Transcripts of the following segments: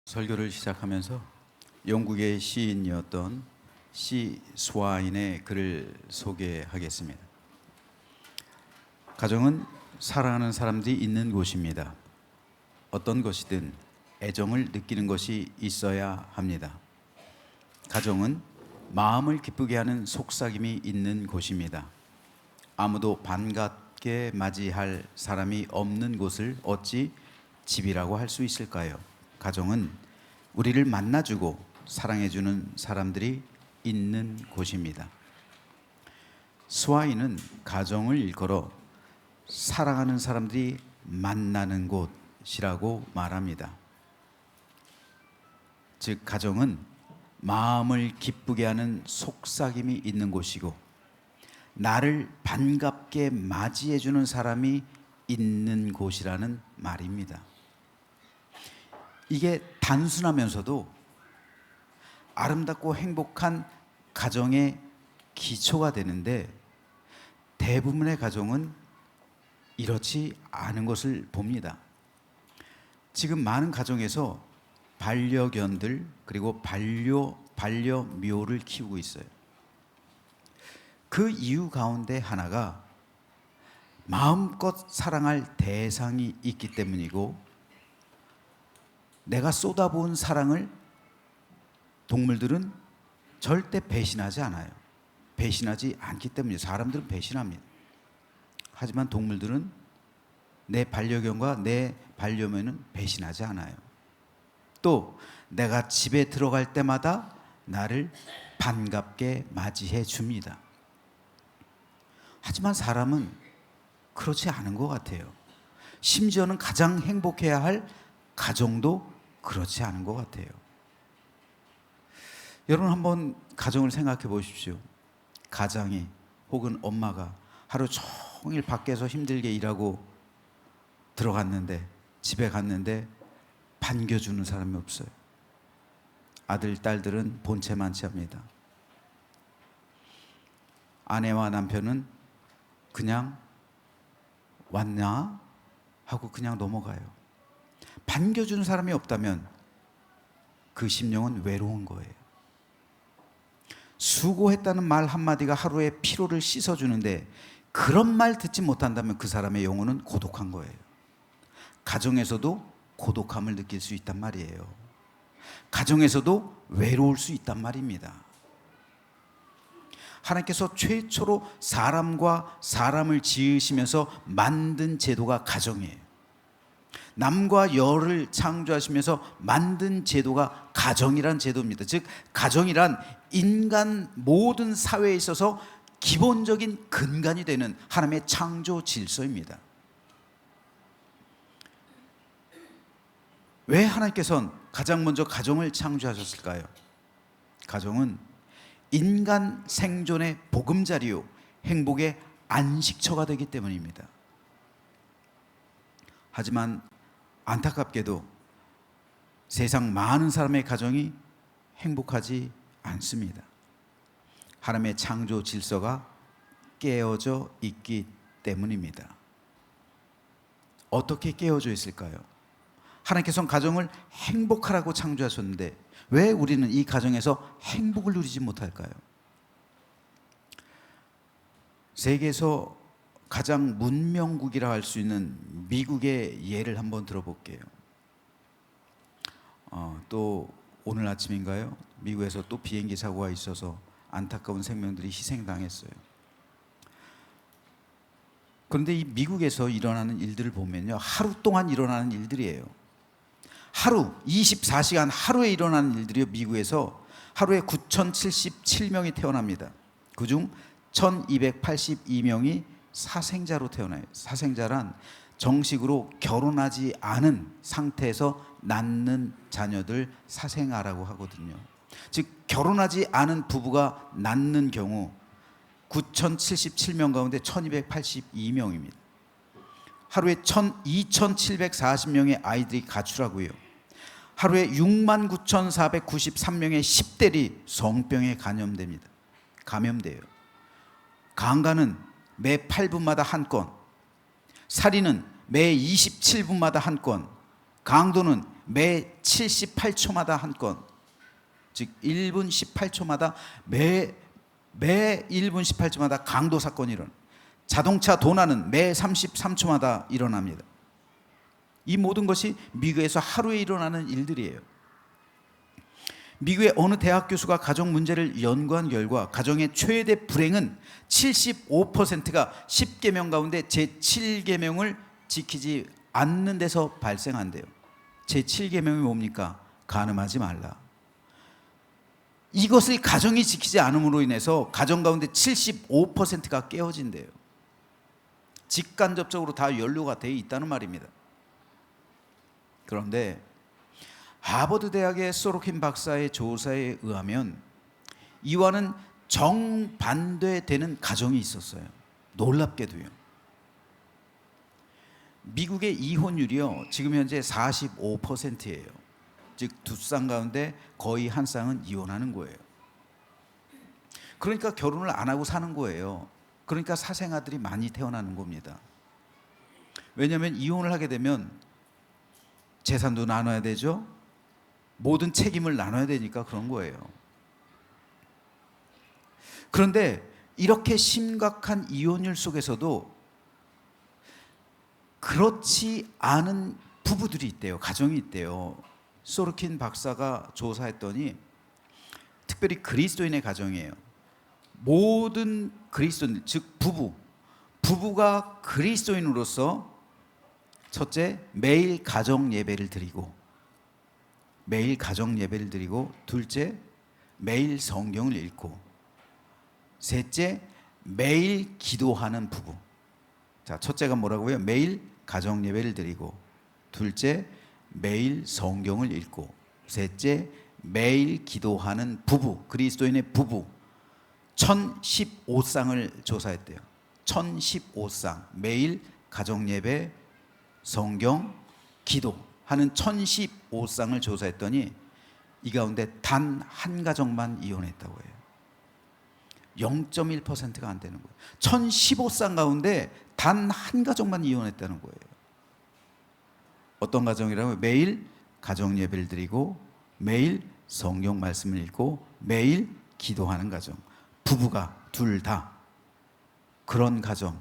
설교를 시작하면서 영국의 시인이었던 시 스와인의 글을 소개하겠습니다. 가정은 사랑하는 사람들이 있는 곳입니다. 어떤 것이든 애정을 느끼는 것이 있어야 합니다. 가정은 마음을 기쁘게 하는 속삭임이 있는 곳입니다. 아무도 반갑게 맞이할 사람이 없는 곳을 어찌 집이라고 할 수 있을까요? 가정은 우리를 만나주고 사랑해주는 사람들이 있는 곳입니다. 스와인은 가정을 일컬어 사랑하는 사람들이 만나는 곳이라고 말합니다. 즉, 가정은 마음을 기쁘게 하는 속삭임이 있는 곳이고 나를 반갑게 맞이해주는 사람이 있는 곳이라는 말입니다. 이게 단순하면서도 아름답고 행복한 가정의 기초가 되는데 대부분의 가정은 이렇지 않은 것을 봅니다. 지금 많은 가정에서 반려견들 그리고 반려묘를 키우고 있어요. 그 이유 가운데 하나가 마음껏 사랑할 대상이 있기 때문이고 내가 쏟아부은 사랑을 동물들은 절대 배신하지 않아요. 배신하지 않기 때문에 사람들은 배신합니다. 하지만 동물들은 내 반려견과 내 반려묘는 배신하지 않아요. 또 내가 집에 들어갈 때마다 나를 반갑게 맞이해 줍니다. 하지만 사람은 그렇지 않은 것 같아요. 심지어는 가장 행복해야 할 가정도 그렇지 않은 것 같아요. 여러분 한번 가정을 생각해 보십시오. 가장이 혹은 엄마가 하루 종일 밖에서 힘들게 일하고 들어갔는데 집에 갔는데 반겨주는 사람이 없어요. 아들, 딸들은 본체만 취합니다. 아내와 남편은 그냥 왔나? 하고 그냥 넘어가요. 반겨주는 사람이 없다면 그 심령은 외로운 거예요. 수고했다는 말 한마디가 하루의 피로를 씻어주는데 그런 말 듣지 못한다면 그 사람의 영혼은 고독한 거예요. 가정에서도 고독함을 느낄 수 있단 말이에요. 가정에서도 외로울 수 있단 말입니다. 하나님께서 최초로 사람과 사람을 지으시면서 만든 제도가 가정이에요. 남과 여를 창조하시면서 만든 제도가 가정이란 제도입니다. 즉 가정이란 인간 모든 사회에 있어서 기본적인 근간이 되는 하나님의 창조 질서입니다. 왜 하나님께서는 가장 먼저 가정을 창조하셨을까요? 가정은 인간 생존의 보금자리요 행복의 안식처가 되기 때문입니다. 하지만 안타깝게도 세상 많은 사람의 가정이 행복하지 않습니다. 하나님의 창조 질서가 깨어져 있기 때문입니다. 어떻게 깨어져 있을까요? 하나님께서는 가정을 행복하라고 창조하셨는데 왜 우리는 이 가정에서 행복을 누리지 못할까요? 세계에서 가장 문명국이라 할 수 있는 미국의 예를 한번 들어볼게요. 또 오늘 아침인가요? 미국에서 또 비행기 사고가 있어서 안타까운 생명들이 희생당했어요. 그런데 이 미국에서 일어나는 일들을 보면요, 하루 동안 일어나는 일들이에요. 하루 24시간 하루에 일어나는 일들이요. 미국에서 하루에 9,077명이 태어납니다. 그중 1,282명이 사생자로 태어나요. 사생자란 정식으로 결혼하지 않은 상태에서 낳는 자녀들 사생아라고 하거든요. 즉 결혼하지 않은 부부가 낳는 경우 9,077명 가운데 1,282명입니다. 하루에 2,740명의 아이들이 가출하고요. 하루에 69,493명의 10대리 성병에 감염돼요. 강간은 매 8분마다 한 건, 살인은 매 27분마다 한 건, 강도는 매 78초마다 한 건, 즉 1분 18초마다 매 1분 18초마다 강도 사건이 자동차 도난은 매 33초마다 일어납니다. 이 모든 것이 미국에서 하루에 일어나는 일들이에요. 미국의 어느 대학 교수가 가정 문제를 연구한 결과 가정의 최대 불행은 75%가 10계명 가운데 제7계명을 지키지 않는 데서 발생한대요. 제7계명이 뭡니까? 간음하지 말라. 이것을 가정이 지키지 않음으로 인해서 가정 가운데 75%가 깨어진대요. 직간접적으로 다 연루가 되어 있다는 말입니다. 그런데 하버드 대학의 소로킨 박사의 조사에 의하면 이와는 정반대되는 가정이 있었어요. 놀랍게도요. 미국의 이혼율이요, 지금 현재 45%예요. 즉 두 쌍 가운데 거의 한 쌍은 이혼하는 거예요. 그러니까 결혼을 안 하고 사는 거예요. 그러니까 사생아들이 많이 태어나는 겁니다. 왜냐하면 이혼을 하게 되면 재산도 나눠야 되죠. 모든 책임을 나눠야 되니까 그런 거예요. 그런데 이렇게 심각한 이혼율 속에서도 그렇지 않은 부부들이 있대요. 가정이 있대요. 소르킨 박사가 조사했더니 특별히 그리스도인의 가정이에요. 모든 그리스도인, 즉 부부가 그리스도인으로서 첫째, 매일 가정 예배를 드리고, 둘째, 매일 성경을 읽고, 셋째, 매일 기도하는 부부. 자, 첫째가 뭐라고요? 매일 가정 예배를 드리고, 둘째, 매일 성경을 읽고, 셋째, 매일 기도하는 부부, 그리스도인의 부부 1015쌍을 조사했대요. 1015쌍, 매일 가정 예배, 성경, 기도하는 1015쌍을 조사했더니 이 가운데 단 한 가정만 이혼했다고 해요. 0.1%가 안 되는 거예요. 1015쌍 가운데 단 한 가정만 이혼했다는 거예요. 어떤 가정이라면 매일 가정 예배를 드리고, 매일 성경 말씀을 읽고, 매일 기도하는 가정. 부부가 둘 다 그런 가정.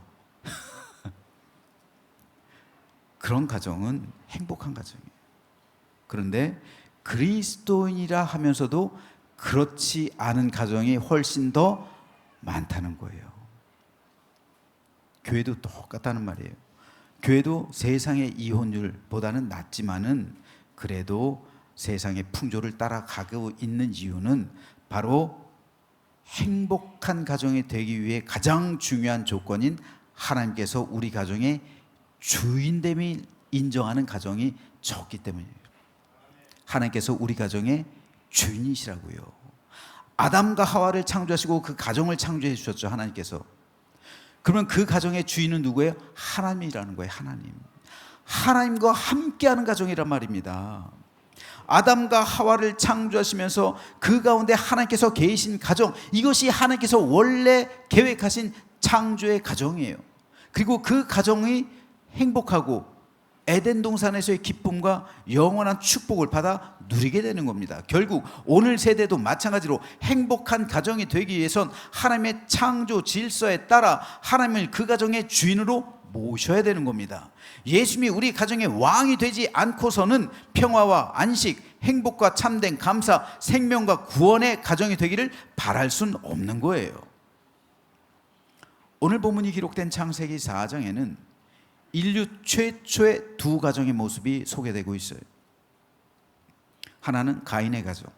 그런 가정은 행복한 가정이에요. 그런데 그리스도인이라 하면서도 그렇지 않은 가정이 훨씬 더 많다는 거예요. 교회도 똑같다는 말이에요. 교회도 세상의 이혼율보다는 낮지만은 그래도 세상의 풍조를 따라가고 있는 이유는 바로 행복한 가정이 되기 위해 가장 중요한 조건인 하나님께서 우리 가정의 주인됨을 인정하는 가정이 적기 때문이에요. 하나님께서 우리 가정의 주인이시라고요. 아담과 하와를 창조하시고 그 가정을 창조해 주셨죠, 하나님께서. 그러면 그 가정의 주인은 누구예요? 하나님이라는 거예요. 하나님과 함께하는 가정이란 말입니다. 아담과 하와를 창조하시면서 그 가운데 하나님께서 계신 가정, 이것이 하나님께서 원래 계획하신 창조의 가정이에요. 그리고 그 가정이 행복하고 에덴 동산에서의 기쁨과 영원한 축복을 받아 누리게 되는 겁니다. 결국 오늘 세대도 마찬가지로 행복한 가정이 되기 위해선 하나님의 창조 질서에 따라 하나님을 그 가정의 주인으로 모셔야 되는 겁니다. 예수님이 우리 가정의 왕이 되지 않고서는 평화와 안식, 행복과 참된 감사, 생명과 구원의 가정이 되기를 바랄 수는 없는 거예요. 오늘 본문이 기록된 창세기 4장에는 인류 최초의 두 가정의 모습이 소개되고 있어요. 하나는 가인의 가정,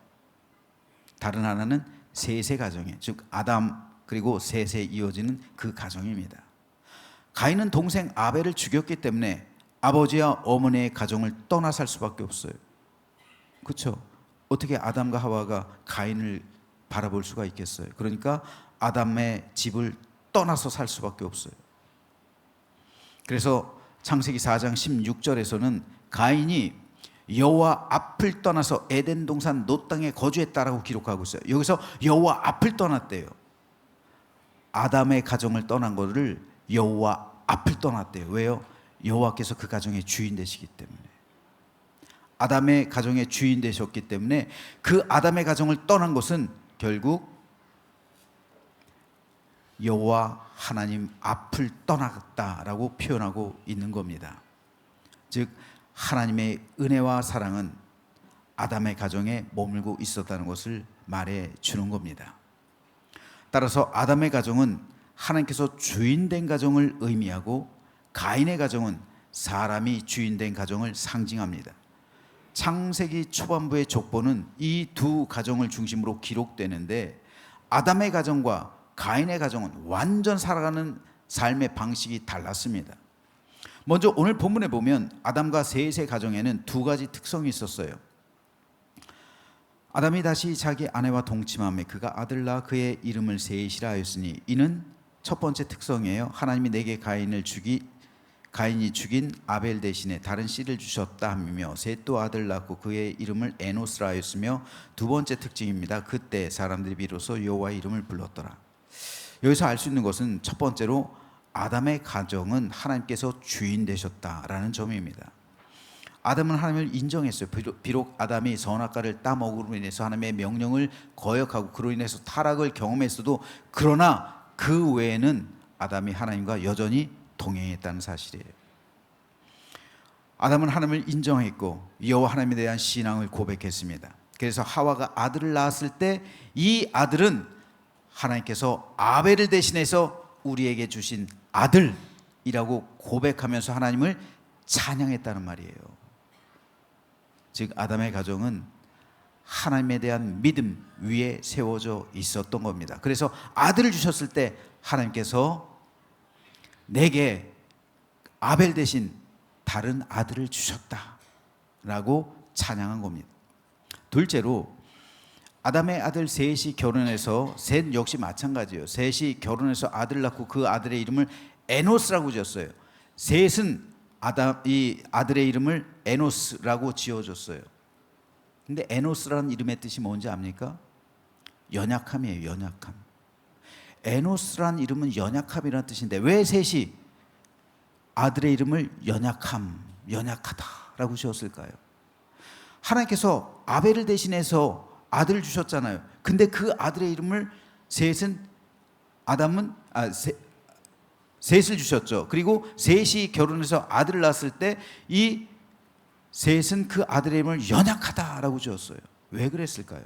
다른 하나는 셋의 가정이에요. 즉 아담 그리고 셋에 이어지는 그 가정입니다. 가인은 동생 아벨을 죽였기 때문에 아버지와 어머니의 가정을 떠나 살 수밖에 없어요. 그렇죠? 어떻게 아담과 하와가 가인을 바라볼 수가 있겠어요? 그러니까 아담의 집을 떠나서 살 수밖에 없어요. 그래서 창세기 4장 16절에서는 가인이 여호와 앞을 떠나서 에덴 동산 놋 땅에 거주했다라고 기록하고 있어요. 여기서 여호와 앞을 떠났대요. 아담의 가정을 떠난 것을 여호와 앞을 떠났대요. 왜요? 여호와께서 그 가정의 주인 되시기 때문에. 아담의 가정의 주인 되셨기 때문에 그 아담의 가정을 떠난 것은 결국 여호와 하나님 앞을 떠났다라고 표현하고 있는 겁니다. 즉 하나님의 은혜와 사랑은 아담의 가정에 머물고 있었다는 것을 말해 주는 겁니다. 따라서 아담의 가정은 하나님께서 주인된 가정을 의미하고 가인의 가정은 사람이 주인된 가정을 상징합니다. 창세기 초반부의 족보는 이 두 가정을 중심으로 기록되는데 아담의 가정과 가인의 가정은 완전 살아가는 삶의 방식이 달랐습니다. 먼저 오늘 본문에 보면 아담과 셋의 가정에는 두 가지 특성이 있었어요. 아담이 다시 자기 아내와 동침하며 그가 아들 낳아 그의 이름을 셋이라 하였으니 이는 첫 번째 특성이에요. 하나님이 내게 가인이 죽인 아벨 대신에 다른 씨를 주셨다 하며 셋도 아들 낳고 그의 이름을 에노스라 하였으며 두 번째 특징입니다. 그때 사람들이 비로소 여호와의 이름을 불렀더라. 여기서 알 수 있는 것은 첫 번째로 아담의 가정은 하나님께서 주인 되셨다라는 점입니다. 아담은 하나님을 인정했어요. 비록 아담이 선악과를 따먹음으로 인해서 하나님의 명령을 거역하고 그로 인해서 타락을 경험했어도 그러나 그 외에는 아담이 하나님과 여전히 동행했다는 사실이에요. 아담은 하나님을 인정했고 여호와 하나님에 대한 신앙을 고백했습니다. 그래서 하와가 아들을 낳았을 때 이 아들은 하나님께서 아벨을 대신해서 우리에게 주신 아들이라고 고백하면서 하나님을 찬양했다는 말이에요. 즉 아담의 가정은 하나님에 대한 믿음 위에 세워져 있었던 겁니다. 그래서 아들을 주셨을 때 하나님께서 내게 아벨 대신 다른 아들을 주셨다라고 찬양한 겁니다. 둘째로 아담의 아들 셋이 결혼해서 셋 역시 마찬가지예요. 셋이 결혼해서 아들을 낳고 그 아들의 이름을 에노스라고 지었어요. 셋은 이 아들의 이름을 에노스라고 지어줬어요. 근데 에노스라는 이름의 뜻이 뭔지 압니까? 연약함이에요. 연약함. 에노스라는 이름은 연약함이라는 뜻인데 왜 셋이 아들의 이름을 연약하다라고 지었을까요? 하나님께서 아벨을 대신해서 아들을 주셨잖아요. 근데 그 아들의 이름을 셋을 주셨죠. 그리고 셋이 결혼해서 아들을 낳았을 때 이 셋은 그 아들의 이름을 연약하다라고 지었어요. 왜 그랬을까요?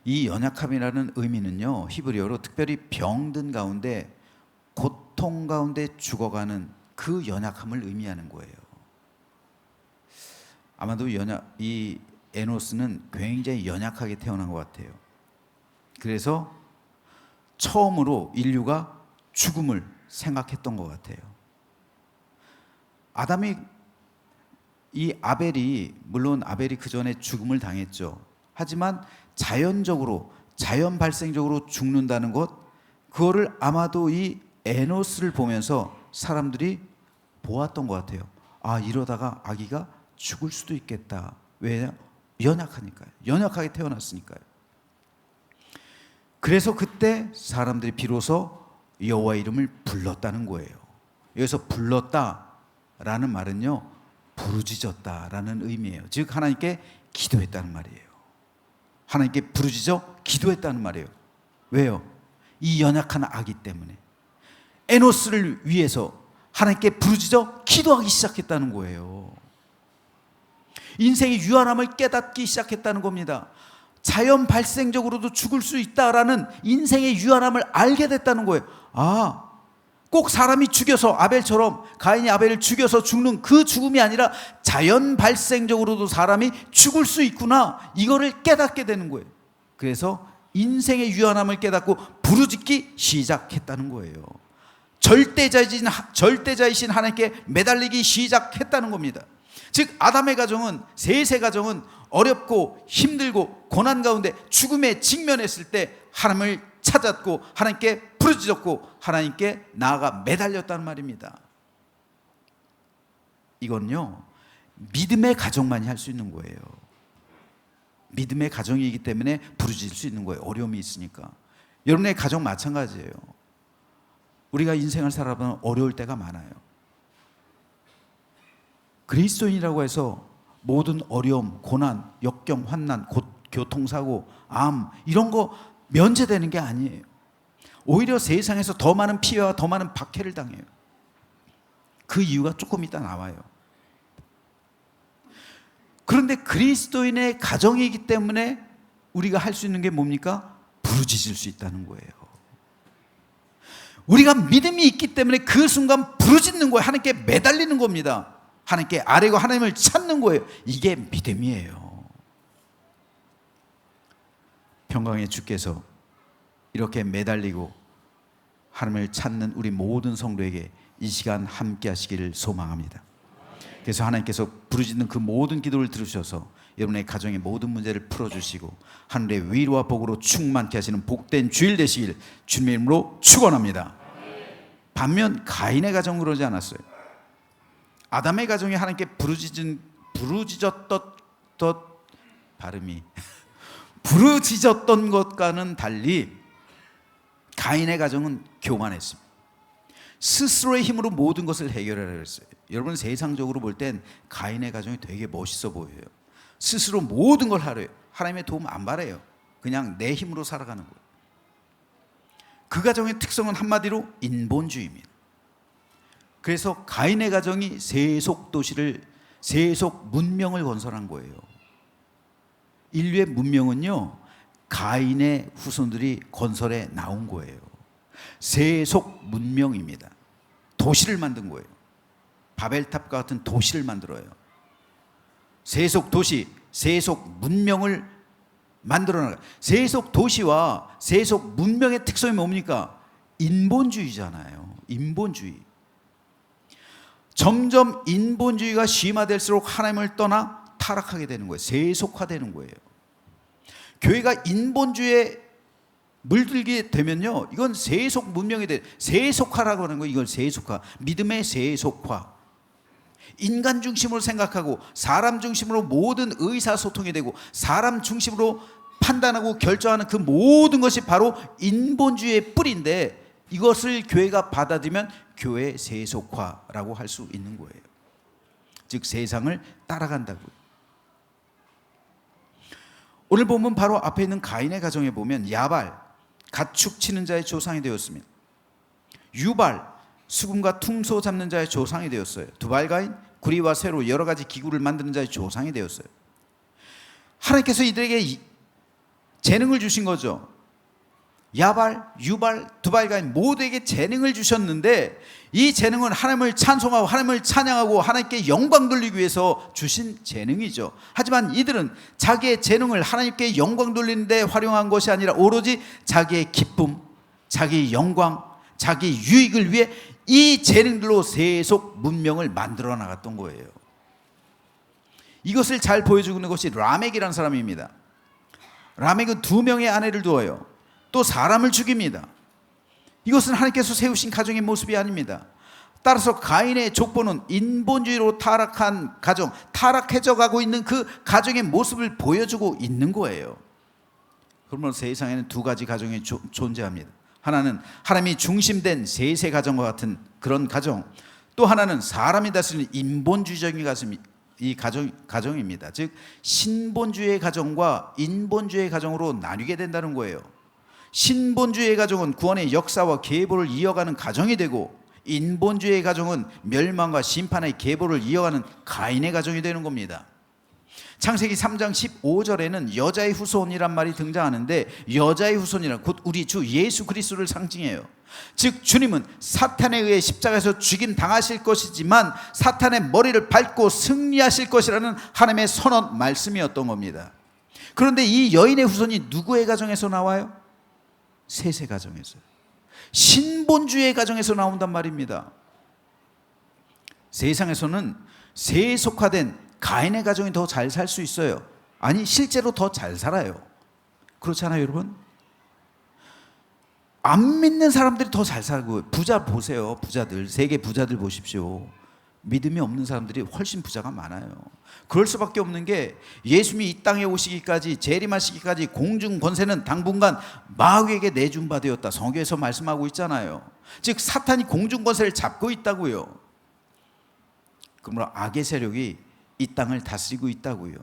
이 연약함이라는 의미는요, 히브리어로 특별히 병든 가운데 고통 가운데 죽어가는 그 연약함을 의미하는 거예요. 아마도 이 에노스는 굉장히 연약하게 태어난 것 같아요. 그래서 처음으로 인류가 죽음을 생각했던 것 같아요. 물론 아벨이 그 전에 죽음을 당했죠. 하지만 자연 발생적으로 죽는다는 것, 그거를 아마도 이 에노스를 보면서 사람들이 보았던 것 같아요. 아, 이러다가 아기가 죽을 수도 있겠다. 왜냐? 연약하니까요. 연약하게 태어났으니까요. 그래서 그때 사람들이 비로소 여호와의 이름을 불렀다는 거예요. 여기서 불렀다라는 말은요, 부르짖었다라는 의미예요. 즉 하나님께 기도했다는 말이에요. 하나님께 부르짖어 기도했다는 말이에요. 왜요? 이 연약한 아기 때문에 에노스를 위해서 하나님께 부르짖어 기도하기 시작했다는 거예요. 인생의 유한함을 깨닫기 시작했다는 겁니다. 자연 발생적으로도 죽을 수 있다라는 인생의 유한함을 알게 됐다는 거예요. 꼭 사람이 죽여서 아벨처럼 가인이 아벨을 죽여서 죽는 그 죽음이 아니라 자연 발생적으로도 사람이 죽을 수 있구나, 이거를 깨닫게 되는 거예요. 그래서 인생의 유한함을 깨닫고 부르짖기 시작했다는 거예요. 절대자이신 하나님께 매달리기 시작했다는 겁니다. 즉 아담의 가정은, 셋의 가정은 어렵고 힘들고 고난 가운데 죽음에 직면했을 때 하나님을 찾았고 하나님께 부르짖었고 하나님께 나아가 매달렸다는 말입니다. 이건요, 믿음의 가정만이 할 수 있는 거예요. 믿음의 가정이기 때문에 부르짖을 수 있는 거예요. 어려움이 있으니까. 여러분의 가정 마찬가지예요. 우리가 인생을 살아보면 어려울 때가 많아요. 그리스도인이라고 해서 모든 어려움, 고난, 역경, 환난, 교통사고, 암 이런 거 면제되는 게 아니에요. 오히려 세상에서 더 많은 피해와 더 많은 박해를 당해요. 그 이유가 조금 이따 나와요. 그런데 그리스도인의 가정이기 때문에 우리가 할 수 있는 게 뭡니까? 부르짖을 수 있다는 거예요. 우리가 믿음이 있기 때문에 그 순간 부르짖는 거예요. 하나님께 매달리는 겁니다. 하나님께 아뢰고 하나님을 찾는 거예요. 이게 믿음이에요. 평강의 주께서 이렇게 매달리고 하나님을 찾는 우리 모든 성도에게 이 시간 함께 하시기를 소망합니다. 그래서 하나님께서 부르짖는 그 모든 기도를 들으셔서 여러분의 가정의 모든 문제를 풀어주시고 하늘의 위로와 복으로 충만케 하시는 복된 주일 되시길 주님의 이름으로 축원합니다. 반면 가인의 가정은 그러지 않았어요. 아담의 가정이 하나님께 부르짖었던 것과는 달리 가인의 가정은 교만했습니다. 스스로의 힘으로 모든 것을 해결하려고 했어요. 여러분 세상적으로 볼 땐 가인의 가정이 되게 멋있어 보여요. 스스로 모든 걸 하래요. 하나님의 도움 안 바래요. 그냥 내 힘으로 살아가는 거예요. 그 가정의 특성은 한마디로 인본주의입니다. 그래서 가인의 가정이 세속 문명을 건설한 거예요. 인류의 문명은요, 가인의 후손들이 건설해 나온 거예요. 세속 문명입니다. 도시를 만든 거예요. 바벨탑과 같은 도시를 만들어요. 세속 도시, 세속 문명을 만들어 나가요. 세속 도시와 세속 문명의 특성이 뭡니까? 인본주의잖아요. 인본주의. 점점 인본주의가 심화될수록 하나님을 떠나 타락하게 되는 거예요. 세속화되는 거예요. 교회가 인본주의에 물들게 되면요, 이건 세속 문명이 돼. 세속화라고 하는 거예요. 이걸 세속화. 믿음의 세속화. 인간 중심으로 생각하고 사람 중심으로 모든 의사소통이 되고 사람 중심으로 판단하고 결정하는 그 모든 것이 바로 인본주의의 뿌리인데, 이것을 교회가 받아들이면 교회 세속화라고 할 수 있는 거예요. 즉 세상을 따라간다고요. 오늘 보면 바로 앞에 있는 가인의 가정에 보면 야발, 가축 치는 자의 조상이 되었습니다. 유발, 수금과 퉁소 잡는 자의 조상이 되었어요. 두발가인, 구리와 쇠로 여러 가지 기구를 만드는 자의 조상이 되었어요. 하나님께서 이들에게 재능을 주신 거죠. 야발, 유발, 두발가인 모두에게 재능을 주셨는데, 이 재능은 하나님을 찬송하고 하나님을 찬양하고 하나님께 영광 돌리기 위해서 주신 재능이죠. 하지만 이들은 자기의 재능을 하나님께 영광 돌리는 데 활용한 것이 아니라 오로지 자기의 기쁨, 자기의 영광, 자기 유익을 위해 이 재능들로 세속 문명을 만들어 나갔던 거예요. 이것을 잘 보여주는 것이 라멕이라는 사람입니다. 라멕은 2명의 아내를 두어요. 또 사람을 죽입니다. 이것은 하나님께서 세우신 가정의 모습이 아닙니다. 따라서 가인의 족보는 인본주의로 타락한 가정, 타락해져 가고 있는 그 가정의 모습을 보여주고 있는 거예요. 그러면 세상에는 2가지 가정이 존재합니다. 하나는 하나님이 중심된 세세 가정과 같은 그런 가정, 또 하나는 사람이 다스리는 인본주의적인 가정입니다. 즉 신본주의의 가정과 인본주의의 가정으로 나뉘게 된다는 거예요. 신본주의의 가정은 구원의 역사와 계보를 이어가는 가정이 되고, 인본주의의 가정은 멸망과 심판의 계보를 이어가는 가인의 가정이 되는 겁니다. 창세기 3장 15절에는 여자의 후손이란 말이 등장하는데, 여자의 후손이란 곧 우리 주 예수 그리스도를 상징해요. 즉 주님은 사탄에 의해 십자가에서 죽임 당하실 것이지만 사탄의 머리를 밟고 승리하실 것이라는 하나님의 선언 말씀이었던 겁니다. 그런데 이 여인의 후손이 누구의 가정에서 나와요? 셋의 가정에서, 신본주의의 가정에서 나온단 말입니다. 세상에서는 세속화된 가인의 가정이 더 잘 살 수 있어요. 아니 실제로 더 잘 살아요. 그렇잖아요 여러분. 안 믿는 사람들이 더 잘 살고, 부자 보세요. 부자들, 세계 부자들 보십시오. 믿음이 없는 사람들이 훨씬 부자가 많아요. 그럴 수밖에 없는 게, 예수님이 이 땅에 오시기까지, 재림하시기까지 공중 권세는 당분간 마귀에게 내준 바 되었다. 성경에서 말씀하고 있잖아요. 즉 사탄이 공중 권세를 잡고 있다고요. 그러므로 악의 세력이 이 땅을 다스리고 있다고요.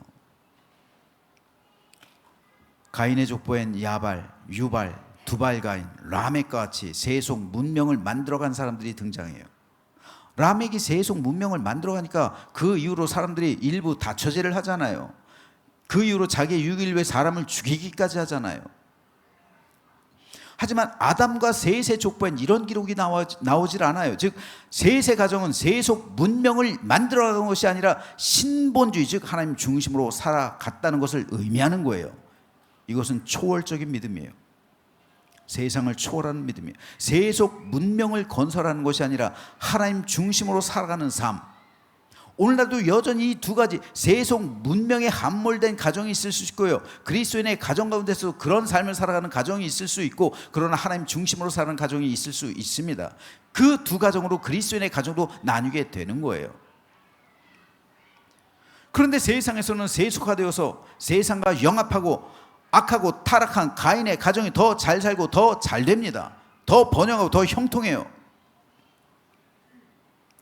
가인의 족보엔 야발, 유발, 두발가인, 라멕과 같이 세속 문명을 만들어간 사람들이 등장해요. 라멕이 세속 문명을 만들어가니까 그 이후로 사람들이 일부 다처제를 하잖아요. 그 이후로 자기의 유익을 위해 사람을 죽이기까지 하잖아요. 하지만 아담과 셋의 족보엔 이런 기록이 나오질 않아요. 즉 셋의 가정은 세속 문명을 만들어간 것이 아니라 신본주의, 즉 하나님 중심으로 살아갔다는 것을 의미하는 거예요. 이것은 초월적인 믿음이에요. 세상을 초월하는 믿음이에요. 세속 문명을 건설하는 것이 아니라 하나님 중심으로 살아가는 삶. 오늘날도 여전히 이 두 가지, 세속 문명에 함몰된 가정이 있을 수 있고요, 그리스도인의 가정 가운데서 그런 삶을 살아가는 가정이 있을 수 있고, 그러나 하나님 중심으로 사는 가정이 있을 수 있습니다. 그 두 가정으로 그리스도인의 가정도 나뉘게 되는 거예요. 그런데 세상에서는 세속화되어서 세상과 영합하고 악하고 타락한 가인의 가정이 더 잘 살고 더 잘 됩니다. 더 번영하고 더 형통해요.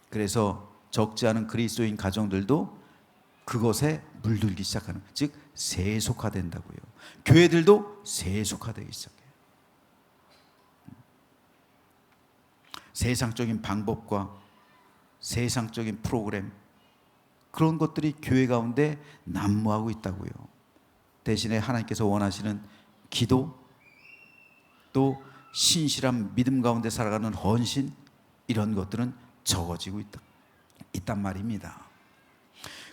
그래서 적지 않은 그리스도인 가정들도 그것에 물들기 시작하는, 즉 세속화된다고요. 교회들도 세속화되기 시작해요. 세상적인 방법과 세상적인 프로그램, 그런 것들이 교회 가운데 난무하고 있다고요. 대신에 하나님께서 원하시는 기도, 또 신실한 믿음 가운데 살아가는 헌신, 이런 것들은 적어지고 있단 말입니다.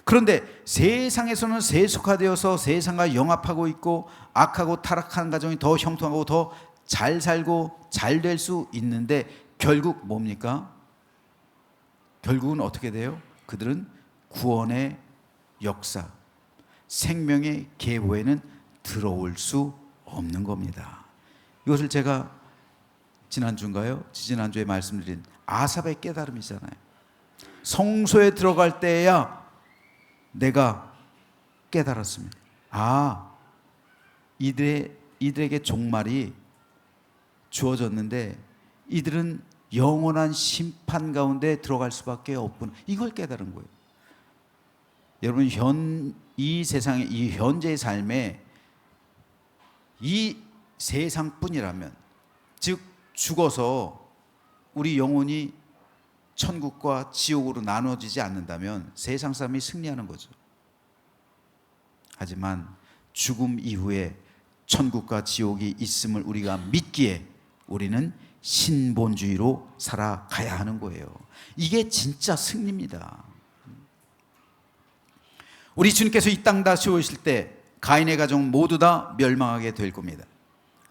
그런데 세상에서는 세속화되어서 세상과 영합하고 있고 악하고 타락한 가정이 더 형통하고 더 잘 살고 잘 될 수 있는데, 결국 뭡니까? 결국은 어떻게 돼요? 그들은 구원의 역사, 생명의 계보에는 들어올 수 없는 겁니다. 이것을 제가 지난주인가요? 지지난주에 말씀드린 아삽의 깨달음이잖아요. 성소에 들어갈 때야 내가 깨달았습니다. 이들에게 종말이 주어졌는데 이들은 영원한 심판 가운데 들어갈 수밖에 없구나, 이걸 깨달은 거예요. 여러분, 이 세상의 이 현재의 삶에 이 세상뿐이라면, 즉 죽어서 우리 영혼이 천국과 지옥으로 나눠지지 않는다면 세상 사람이 승리하는 거죠. 하지만 죽음 이후에 천국과 지옥이 있음을 우리가 믿기에 우리는 신본주의로 살아가야 하는 거예요. 이게 진짜 승리입니다. 우리 주님께서 이 땅 다시 오실 때 가인의 가정 모두 다 멸망하게 될 겁니다.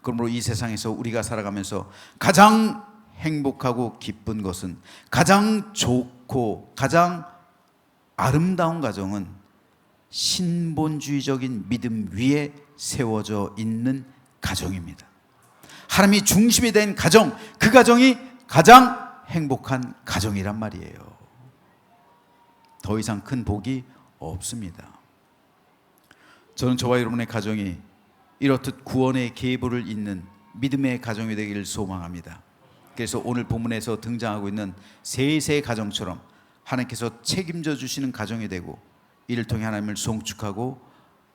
그러므로 이 세상에서 우리가 살아가면서 가장 행복하고 기쁜 것은, 가장 좋고 가장 아름다운 가정은 신본주의적인 믿음 위에 세워져 있는 가정입니다. 하나님이 중심이 된 가정, 그 가정이 가장 행복한 가정이란 말이에요. 더 이상 큰 복이 없습니다. 저는 저와 여러분의 가정이 이렇듯 구원의 계보를 잇는 믿음의 가정이 되기를 소망합니다. 그래서 오늘 본문에서 등장하고 있는 셋의 가정처럼 하나님께서 책임져 주시는 가정이 되고, 이를 통해 하나님을 송축하고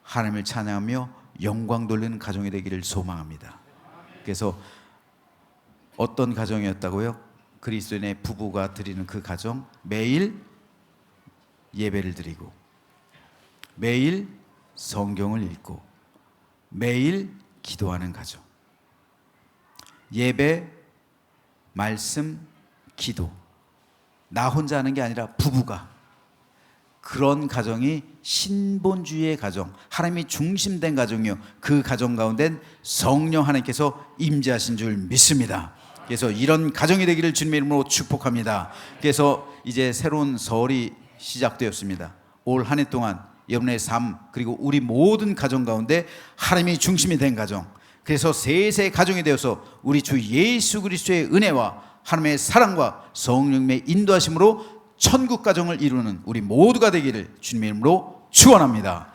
하나님을 찬양하며 영광 돌리는 가정이 되기를 소망합니다. 그래서 어떤 가정이었다고요? 그리스도인의 부부가 드리는 그 가정, 매일 예배를 드리고 매일 성경을 읽고 매일 기도하는 가정. 예배, 말씀, 기도, 나 혼자 하는 게 아니라 부부가, 그런 가정이 신본주의의 가정, 하나님이 중심된 가정이요, 그 가정 가운데 성령 하나님께서 임재하신 줄 믿습니다. 그래서 이런 가정이 되기를 주님의 이름으로 축복합니다. 그래서 이제 새로운 설이 시작되었습니다. 올 한 해 동안 여러분의 삶, 그리고 우리 모든 가정 가운데 하나님이 중심이 된 가정, 그래서 셋의 가정이 되어서 우리 주 예수 그리스도의 은혜와 하나님의 사랑과 성령의 인도하심으로 천국 가정을 이루는 우리 모두가 되기를 주님의 이름으로 축원합니다.